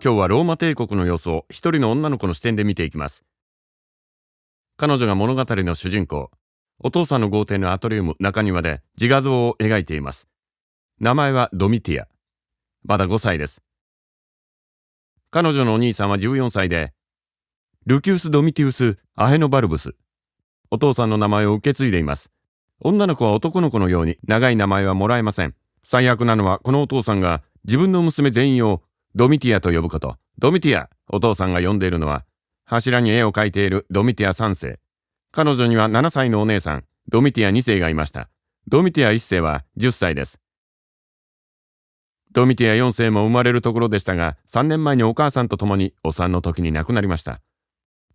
今日はローマ帝国の様子を一人の女の子の視点で見ていきます。彼女が物語の主人公。お父さんの豪邸のアトリウム中庭で自画像を描いています。名前はドミティア。まだ5歳です。彼女のお兄さんは14歳で、ルキウス・ドミティウス・アヘノバルブス。お父さんの名前を受け継いでいます。女の子は男の子のように長い名前はもらえません。最悪なのはこのお父さんが自分の娘全員をドミティアと呼ぶこと。ドミティア。お父さんが呼んでいるのは柱に絵を描いているドミティア3世。彼女には7歳のお姉さんドミティア2世がいました。ドミティア1世は10歳です。ドミティア4世も生まれるところでしたが、3年前にお母さんと共にお産の時に亡くなりました。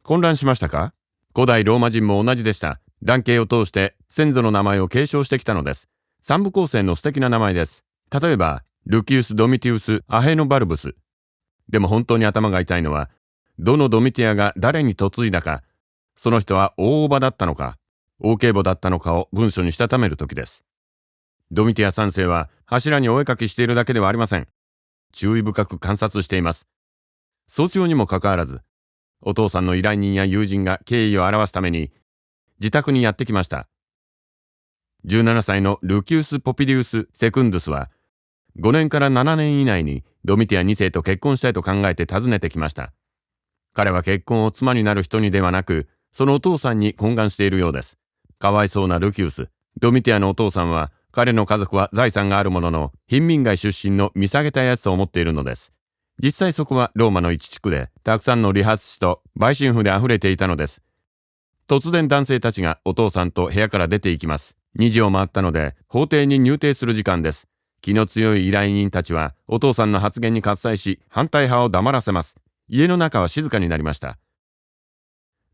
混乱しましたか？古代ローマ人も同じでした。男系を通して先祖の名前を継承してきたのです。三部構成の素敵な名前です。例えばルキウス・ドミティウス・アヘノバルブス。でも本当に頭が痛いのは、どのドミティアが誰に嫁いだか、その人は大叔母だったのか大継母だったのかを文書にしたためる時です。ドミティア3世は柱にお絵描きしているだけではありません。注意深く観察しています。早朝にもかかわらず、お父さんの依頼人や友人が敬意を表すために自宅にやってきました。17歳のルキウス・ポピディウス・セクンドゥスは5年から7年以内にドミティア2世と結婚したいと考えて訪ねてきました。彼は結婚を妻になる人にではなく、そのお父さんに懇願しているようです。かわいそうなルキウス。ドミティアのお父さんは、彼の家族は財産があるものの、貧民街出身の見下げたやつと思っているのです。実際そこはローマの一地区で、たくさんの理髪師と売春婦で溢れていたのです。突然男性たちがお父さんと部屋から出て行きます。2時を回ったので、法廷に入廷する時間です。気の強い依頼人たちはお父さんの発言に喝采し、反対派を黙らせます。家の中は静かになりました。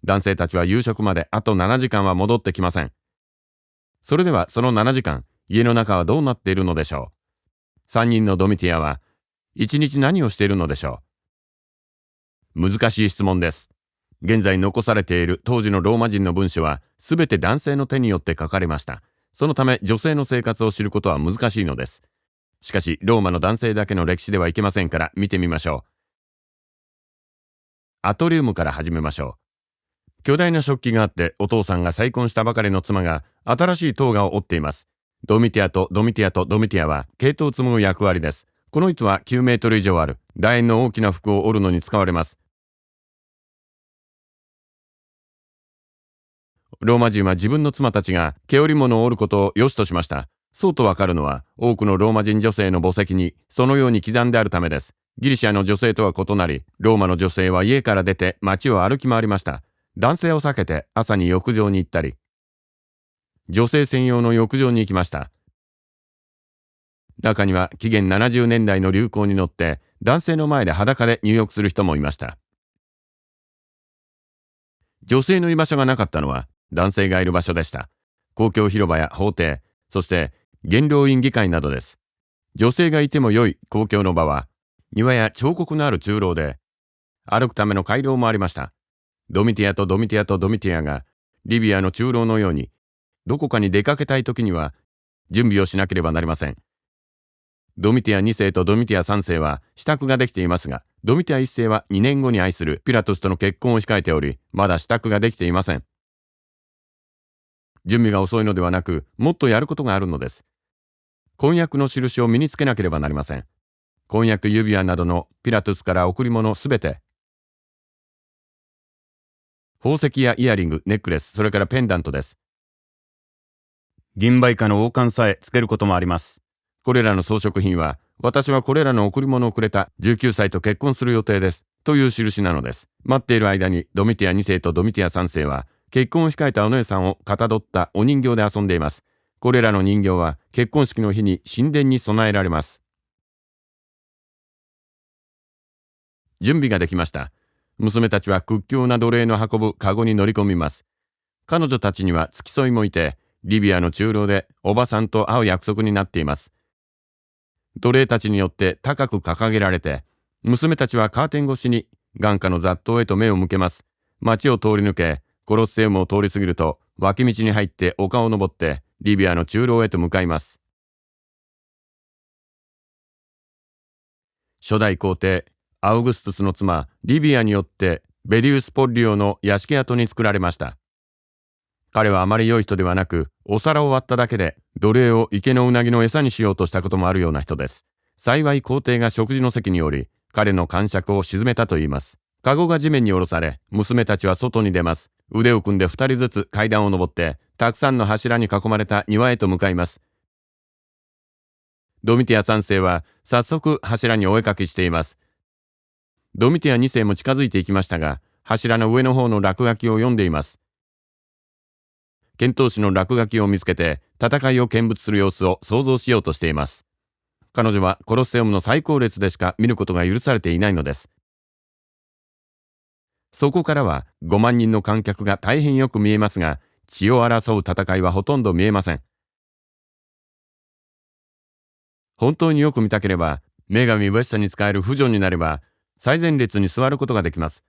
男性たちは夕食まであと7時間は戻ってきません。それではその7時間、家の中はどうなっているのでしょう。3人のドミティアは1日何をしているのでしょう。難しい質問です。現在残されている当時のローマ人の文書はすべて男性の手によって書かれました。そのため女性の生活を知ることは難しいのです。しかしローマの男性だけの歴史ではいけませんから見てみましょう。アトリウムから始めましょう。巨大な食器があってお父さんが再婚したばかりの妻が新しい塔画を織っています。ドミティアとドミティアとドミティアは系統を紡ぐ役割です。この糸は9メートル以上ある楕円の大きな服を織るのに使われます。ローマ人は自分の妻たちが毛織物を織ることを良しとしました。そうとわかるのは多くのローマ人女性の墓石にそのように刻んであるためです。ギリシャの女性とは異なり、ローマの女性は家から出て街を歩き回りました。男性を避けて朝に浴場に行ったり、女性専用の浴場に行きました。中には紀元70年代の流行に乗って男性の前で裸で入浴する人もいました。女性の居場所がなかったのは男性がいる場所でした。公共広場や法廷、そして元老院議会などです。女性がいても良い公共の場は庭や彫刻のある中廊で、歩くための回廊もありました。ドミティアとドミティアとドミティアがリビアの中廊のようにどこかに出かけたい時には準備をしなければなりません。ドミティア2世とドミティア3世は支度ができていますが、ドミティア1世は2年後に愛するピラトスとの結婚を控えており、まだ支度ができていません。準備が遅いのではなく、もっとやることがあるのです。婚約の印を身につけなければなりません。婚約指輪などのピラトスから贈り物すべて、宝石やイヤリング、ネックレス、それからペンダントです。銀梅花の王冠さえつけることもあります。これらの装飾品は、私はこれらの贈り物をくれた19歳と結婚する予定です。という印なのです。待っている間にドミティア2世とドミティア3世は、結婚を控えたお姉さんをかたどったお人形で遊んでいます。これらの人形は結婚式の日に神殿に備えられます。準備ができました。娘たちは屈強な奴隷の運ぶカゴに乗り込みます。彼女たちには付き添いもいて、リビアの中廊でおばさんと会う約束になっています。奴隷たちによって高く掲げられて、娘たちはカーテン越しに眼下の雑踏へと目を向けます。街を通り抜け、コロッセウムを通り過ぎると、脇道に入って丘を登ってリビアの中廊へと向かいます。初代皇帝アウグストゥスの妻リビアによってベリウス・ポッリオの屋敷跡に作られました。彼はあまり良い人ではなく、お皿を割っただけで奴隷を池のウナギの餌にしようとしたこともあるような人です。幸い皇帝が食事の席におり、彼の癇癪を鎮めたと言います。カゴが地面に下ろされ、娘たちは外に出ます。腕を組んで2人ずつ階段を上って、たくさんの柱に囲まれた庭へと向かいます。ドミティア3世は早速柱にお絵かきしています。ドミティア2世も近づいていきましたが、柱の上の方の落書きを読んでいます。遣唐使の落書きを見つけて、戦いを見物する様子を想像しようとしています。彼女はコロッセオムの最高列でしか見ることが許されていないのです。そこからは5万人の観客が大変よく見えますが、血を争う戦いはほとんど見えません。本当によく見たければ、女神ウエスタに仕える婦女になれば、最前列に座ることができます。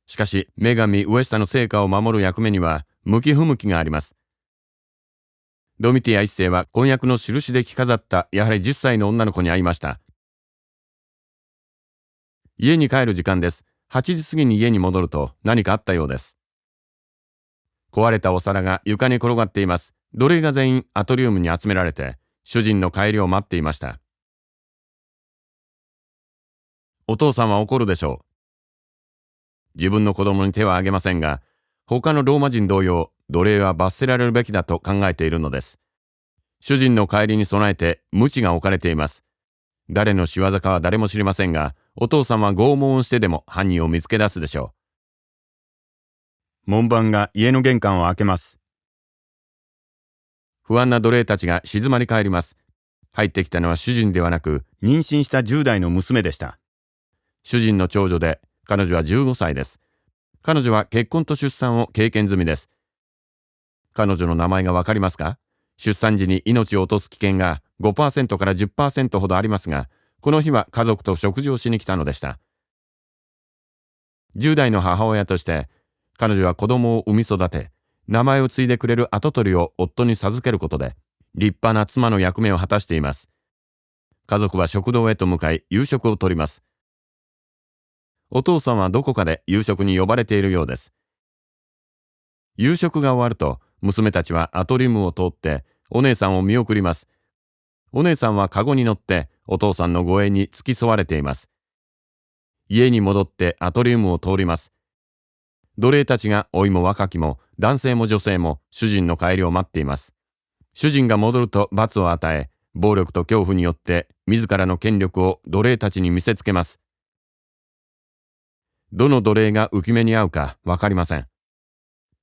しかし、女神ウエスタの成果を守る役目には、向き不向きがあります。ドミティア一世は婚約の印で着飾ったやはり10歳の女の子に会いました。家に帰る時間です。8時過ぎに家に戻ると何かあったようです。壊れたお皿が床に転がっています。奴隷が全員アトリウムに集められて、主人の帰りを待っていました。お父さんは怒るでしょう。自分の子供に手は挙げませんが、他のローマ人同様、奴隷は罰せられるべきだと考えているのです。主人の帰りに備えて鞭が置かれています。誰の仕業かは誰も知りませんが、お父さんは拷問をしてでも犯人を見つけ出すでしょう。門番が家の玄関を開けます。不安な奴隷たちが静まり返ります。入ってきたのは主人ではなく、妊娠した10代の娘でした。主人の長女で、彼女は15歳です。彼女は結婚と出産を経験済みです。彼女の名前がわかりますか？出産時に命を落とす危険が 5% から 10% ほどありますが、この日は家族と食事をしに来たのでした。10代の母親として、彼女は子供を産み育て、名前を継いでくれる跡取りを夫に授けることで、立派な妻の役目を果たしています。家族は食堂へと向かい夕食をとります。お父さんはどこかで夕食に呼ばれているようです。夕食が終わると、娘たちはアトリウムを通ってお姉さんを見送ります。お姉さんはカゴに乗ってお父さんの護衛に付き添われています。家に戻ってアトリウムを通ります。奴隷たちが老いも若きも男性も女性も主人の帰りを待っています。主人が戻ると罰を与え、暴力と恐怖によって自らの権力を奴隷たちに見せつけます。どの奴隷が浮き目に遭うかわかりません。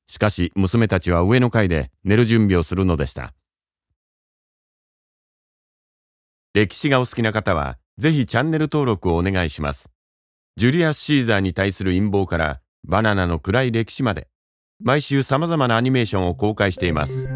しかし娘たちは上の階で寝る準備をするのでした。歴史がお好きな方はぜひチャンネル登録をお願いします。ジュリアス・シーザーに対する陰謀からバナナの暗い歴史まで、毎週様々なアニメーションを公開しています。